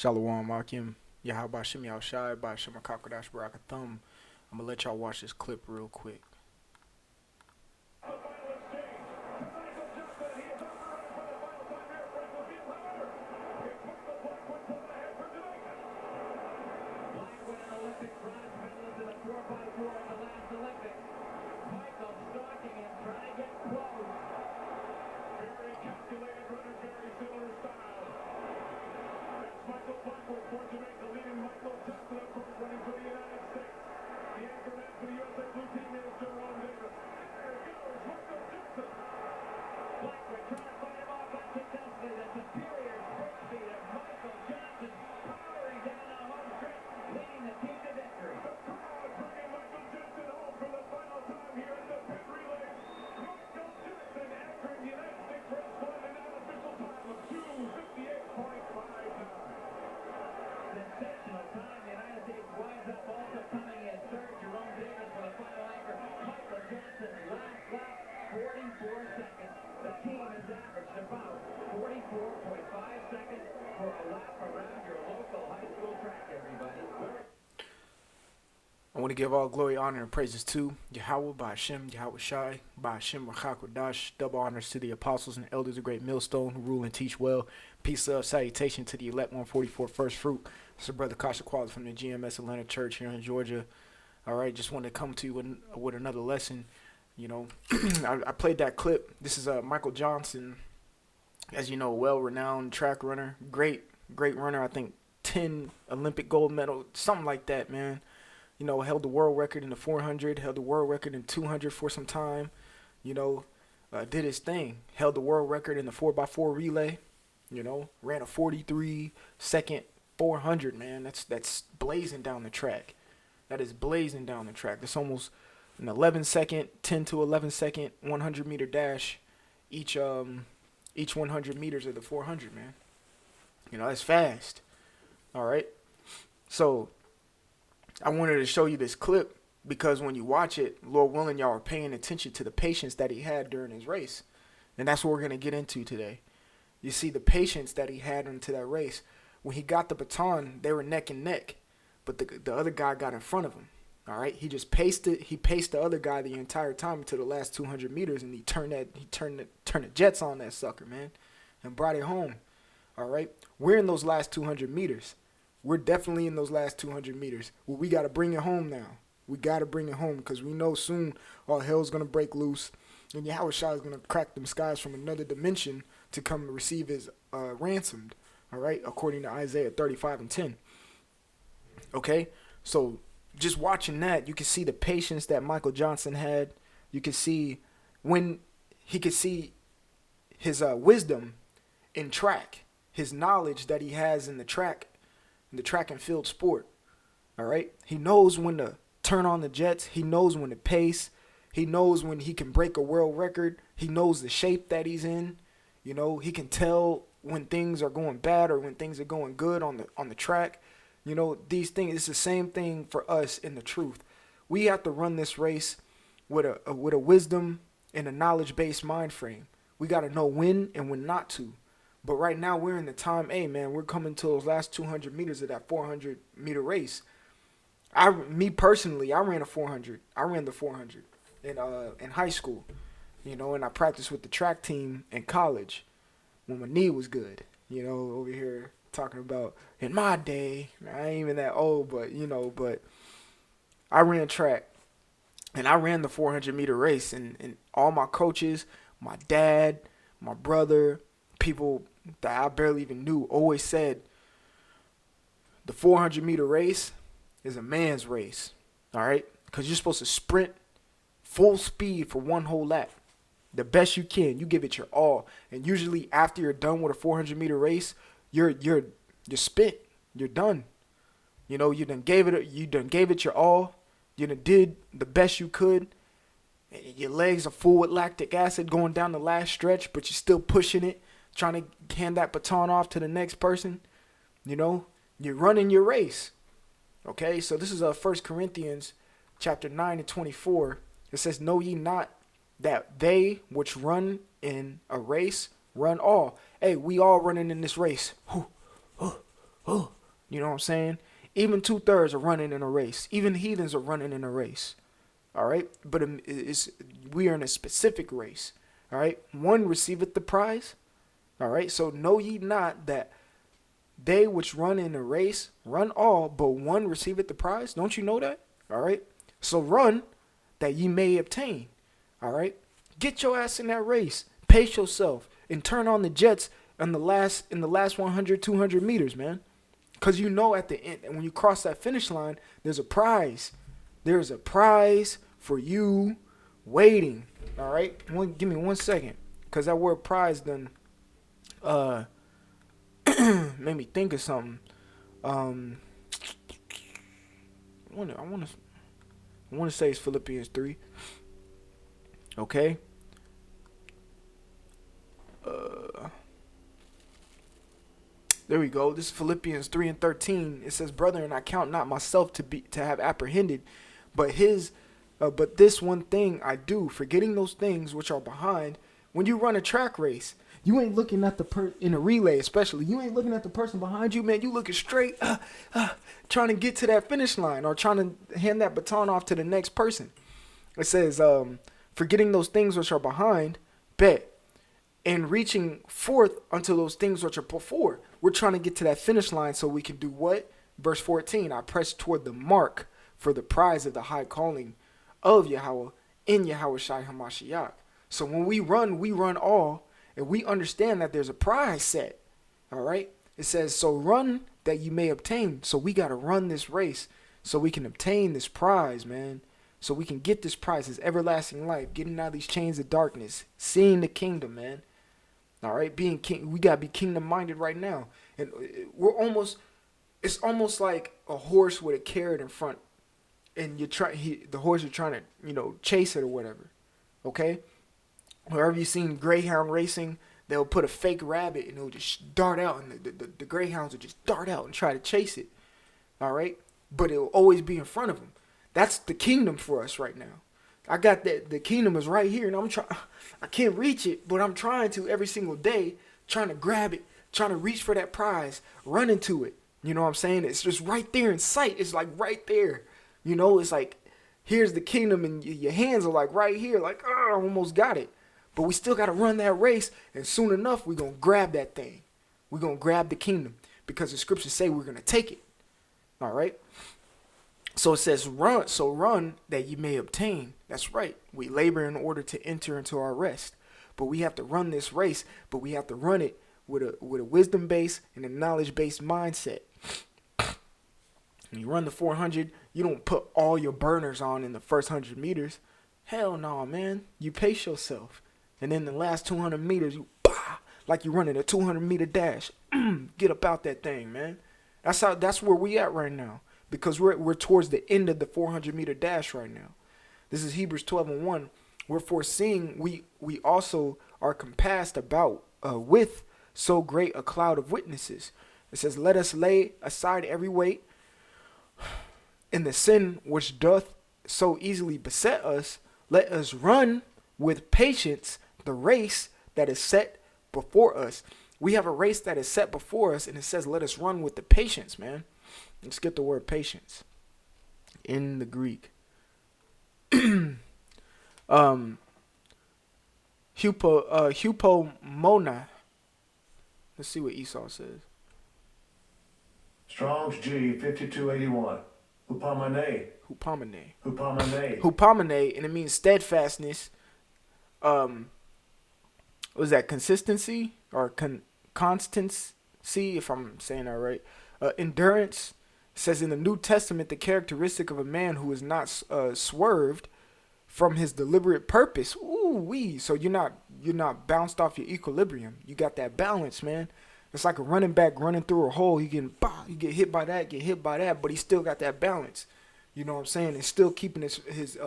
Shalom Akim. Yahaba Shim Yao Shai by Shema Kakadash Barakathum. I'm gonna let y'all watch this clip real quick. I want to give all glory, honor, and praises to Yahweh by Hashem, Yahweh Shai, by Hashem Rachakodash. Double honors to the apostles and elders of Great Millstone who rule and teach well. Peace, love, salutation to the elect 144 first fruit. It's your brother Kasha Quality from the GMS Atlanta Church here in Georgia. All right, just wanted to come to you with another lesson. You know, I played that clip. This is Michael Johnson, as you know, well-renowned track runner, great runner. I think 10 Olympic gold medal, something like that, man. You know, held the world record in the 400, held the world record in 200 for some time. You know, did his thing. Held the world record in the 4x4 relay. You know, ran a 43-second 400, man. That's blazing down the track. That is blazing down the track. That's almost an 11-second, 10 to 11-second 100-meter dash each 100 meters of the 400, man. You know, that's fast. All right. So I wanted to show you this clip because when you watch it, Lord willing, y'all are paying attention to the patience that he had during his race. And that's what we're going to get into today. You see the patience that he had into that race. When he got the baton, they were neck and neck, but the other guy got in front of him. All right, he just paced it. He paced the other guy the entire time until the last 200 meters, and he turned the jets on that sucker, man, and brought it home. All right, we're in those last 200 meters. We're definitely in those last 200 meters. Well, we got to bring it home now. We got to bring it home because we know soon all hell's going to break loose. And Yahweh Shai is going to crack them skies from another dimension to come and receive his ransomed. All right, according to Isaiah 35:10. Okay, so just watching that, you can see the patience that Michael Johnson had. You can see when he could see his wisdom in track, his knowledge that he has in the track and field sport. All right. He knows when to turn on the jets. He knows when to pace. He knows when he can break a world record. He knows the shape that he's in. You know, he can tell when things are going bad or when things are going good on the track. You know, these things, it's the same thing for us in the truth. We have to run this race with a wisdom and a knowledge-based mind frame. We got to know when and when not to. But right now we're in the time A, man. We're coming to those last 200 meters of that 400-meter race. Me personally, I ran a 400. I ran the 400 in high school, you know, and I practiced with the track team in college when my knee was good. You know, over here talking about in my day. I ain't even that old, but you know, but I ran track and I ran the 400-meter race, and all my coaches, my dad, my brother, people that I barely even knew always said the 400-meter race is a man's race, all right? Because you're supposed to sprint full speed for one whole lap, the best you can. You give it your all, and usually after you're done with a 400-meter race, you're spent. You're done. You know, you done gave it your all. You done did the best you could. And your legs are full with lactic acid going down the last stretch, but you're still pushing it, trying to hand that baton off to the next person. You know, you're running your race. Okay, so this is 1 Corinthians chapter 9 and 24. It says, know ye not that they which run in a race run all. Hey, we all running in this race. You know what I'm saying? Even 2/3 are running in a race. Even heathens are running in a race. All right, but we are in a specific race. All right, one receiveth the prize. All right, so know ye not that they which run in a race run all, but one receiveth the prize. Don't you know that? All right, so run that ye may obtain. All right, get your ass in that race. Pace yourself and turn on the jets in the last 100, 200 meters, man. Because you know at the end, when you cross that finish line, there's a prize. There's a prize for you waiting. All right? Give me 1 second. Because that word prize done made me think of something. I want to say it's Philippians 3. Okay? There we go. This is Philippians 3 and 13. It says, "Brethren, I count not myself to have apprehended, but this one thing I do, forgetting those things which are behind." When you run a track race, you ain't looking at in a relay, especially. You ain't looking at the person behind you, man. You looking straight, trying to get to that finish line or trying to hand that baton off to the next person. It says, "Forgetting those things which are behind, bet, and reaching forth unto those things which are before." We're trying to get to that finish line so we can do what? Verse 14, "I press toward the mark for the prize of the high calling of Yahweh in Yahweh Shai HaMashiach." So when we run all, and we understand that there's a prize set. All right? It says, "So run that you may obtain." So we got to run this race so we can obtain this prize, man. So we can get this prize, this everlasting life, getting out of these chains of darkness, seeing the kingdom, man. All right, being king, we gotta be kingdom minded right now, and it's almost like a horse with a carrot in front, and the horse you're trying to, chase it or whatever. Okay, wherever you've seen greyhound racing, they'll put a fake rabbit and it'll just dart out, and the greyhounds will just dart out and try to chase it. All right, but it'll always be in front of them. That's the kingdom for us right now. I got that. The kingdom is right here, and I can't reach it, but I'm trying to every single day, trying to grab it, trying to reach for that prize, run into it. You know what I'm saying? It's just right there in sight. It's like right there. It's like, here's the kingdom, and your hands are like right here, like, oh, I almost got it. But we still got to run that race, and soon enough, we're going to grab that thing. We're going to grab the kingdom, because the scriptures say we're going to take it. All right? So it says, run that you may obtain. That's right. We labor in order to enter into our rest. But we have to run this race, but we have to run it with a wisdom-based and a knowledge-based mindset. When you run the 400, you don't put all your burners on in the first 100 meters. Hell no, man. You pace yourself. And then the last 200 meters, like you're running a 200-meter dash. Get up out that thing, man. That's where we at right now. Because we're towards the end of the 400-meter dash right now. This is Hebrews 12 and 1. We're foreseeing we also are compassed about with so great a cloud of witnesses. It says, "Let us lay aside every weight and the sin which doth so easily beset us. Let us run with patience the race that is set before us." We have a race that is set before us, and it says, let us run with the patience, man. Let's get the word patience in the Greek. Hupomona. Let's see what Esau says. Strong's G 5281. Hupomene. Hupomene, and it means steadfastness. Was that consistency or constancy, if I'm saying that right? Endurance. It says in the New Testament, the characteristic of a man who is not swerved from his deliberate purpose. Ooh-wee. So you're not bounced off your equilibrium. You got that balance, man. It's like a running back running through a hole. He get hit by that, but he still got that balance. You know what I'm saying? And still keeping his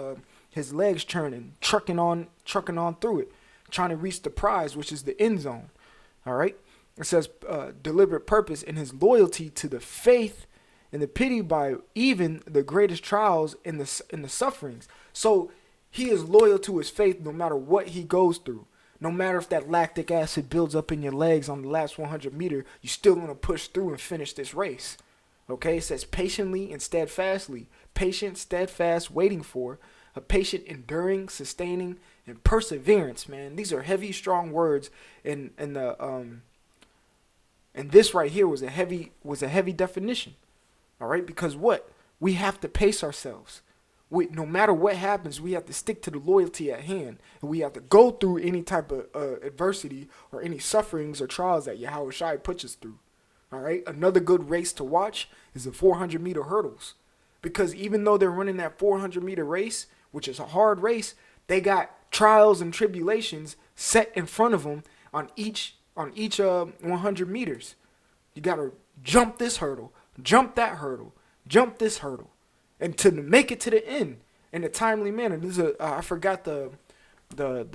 legs churning, trucking on through it, trying to reach the prize, which is the end zone. All right. It says deliberate purpose in his loyalty to the faith and the pity by even the greatest trials in the sufferings. So he is loyal to his faith no matter what he goes through. No matter if that lactic acid builds up in your legs on the last 100 meter, you still want to push through and finish this race. Okay, it says patiently and steadfastly. Patient, steadfast, waiting for. A patient, enduring, sustaining, and perseverance, man. These are heavy, strong words. And this right here was a heavy definition. All right, because what? We have to pace ourselves. No matter what happens, we have to stick to the loyalty at hand. And we have to go through any type of adversity or any sufferings or trials that Yahweh Shai puts us through. All right, another good race to watch is the 400-meter hurdles. Because even though they're running that 400-meter race, which is a hard race, they got trials and tribulations set in front of them on each 100 meters. You got to jump this hurdle, jump that hurdle, jump this hurdle, and to make it to the end in a timely manner. I forgot the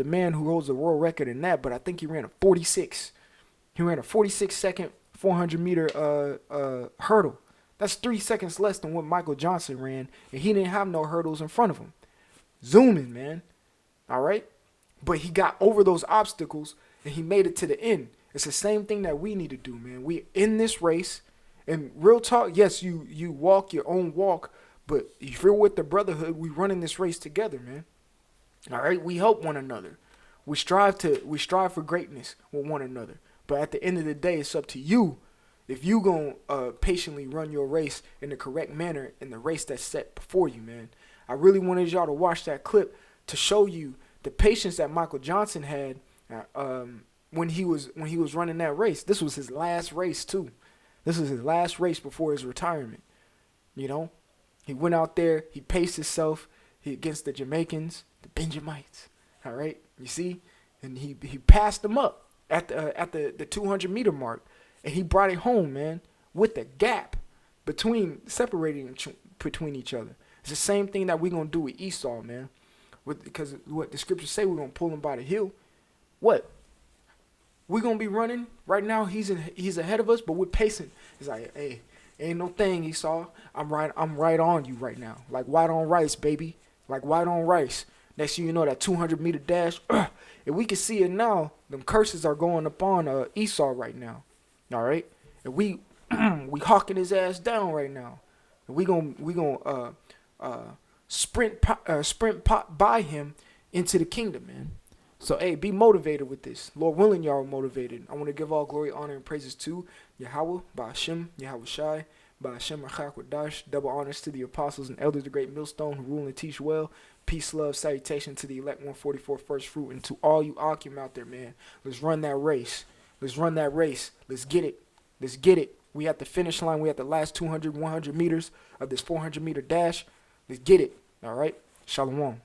man who holds the world record in that, but I think he ran a 46. He ran a 46-second 400-meter hurdle. That's 3 seconds less than what Michael Johnson ran, and he didn't have no hurdles in front of him. Zooming, man. All right? But he got over those obstacles, and he made it to the end. It's the same thing that we need to do, man. We in this race, and real talk, yes, you walk your own walk, but if you're with the brotherhood, we running this race together, man. All right? We help one another. We strive for greatness with one another. But at the end of the day, it's up to you if you going to patiently run your race in the correct manner in the race that's set before you, man. I really wanted y'all to watch that clip to show you the patience that Michael Johnson had when he was running that race. This was his last race, too. This was his last race before his retirement. You know, he went out there, he paced himself against the Jamaicans, the Benjamites. All right, you see? And he passed them up at the 200-meter mark. And he brought it home, man, with the gap separating between each other. It's the same thing that we're going to do with Esau, man. Because what the scriptures say, we're going to pull him by the heel. What? We're going to be running. Right now, he's ahead of us, but we're pacing. It's like, hey, ain't no thing, Esau. I'm right on you right now. Like white on rice, baby. Like white on rice. Next thing you know, that 200-meter dash. And we can see it now. Them curses are going upon Esau right now. All right, and we hawking his ass down right now. And we gonna sprint by him into the kingdom, man. So hey, be motivated with this. Lord willing, y'all are motivated. I want to give all glory, honor, and praises to Yahweh, Ba'ashem, Yahweh Shai, Ba'ashem Rachak. Double honors to the apostles and elders, the great millstone who rule and teach well. Peace, love, salutation to the elect 144 first fruit, and to all you Akim out there, man. Let's run that race. Let's run that race. Let's get it. Let's get it. We at the finish line. We at the last 200, 100 meters of this 400-meter dash. Let's get it. All right. Shalom.